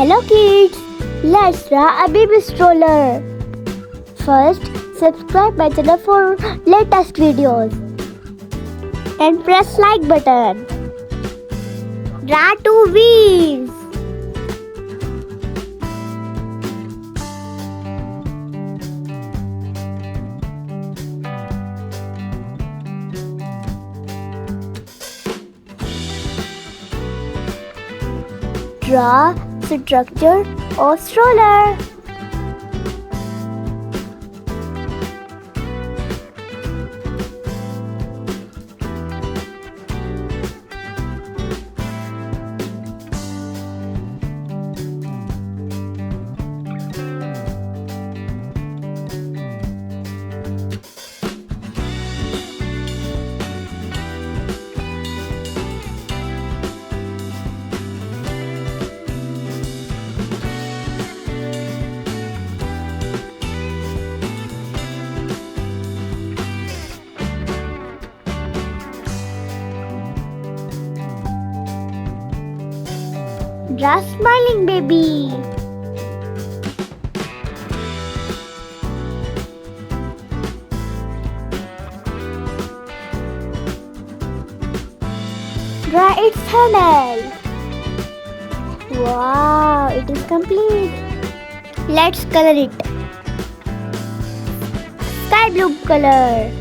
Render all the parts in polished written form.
Hello kids, let's draw a baby stroller. First, subscribe my channel for latest videos and press like button. Draw two wheels. Draw structure of stroller. Draw smiling baby. Draw its handle. Wow, it is complete. Let's color it. Sky blue color.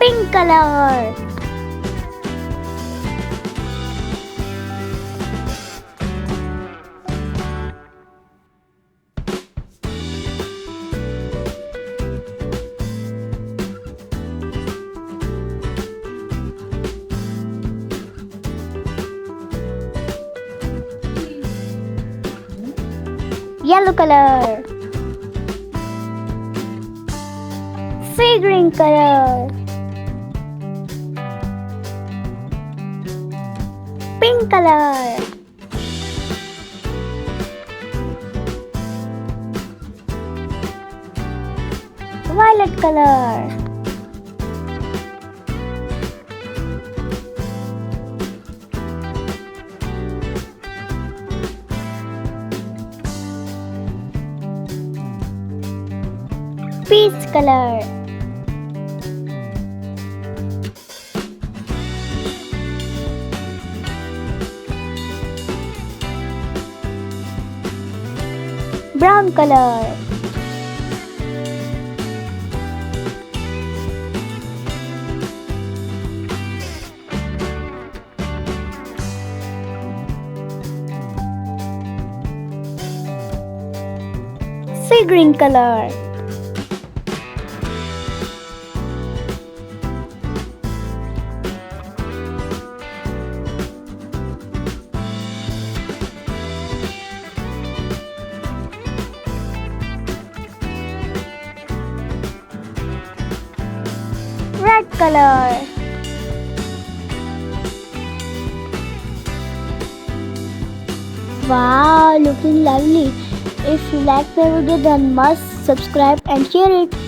Pink color. Yellow color. Sea green color. Pink color. Violet color. Peach color. Brown color. Sea green color. Red color. Wow, looking lovely. If you like my video then must subscribe and share it.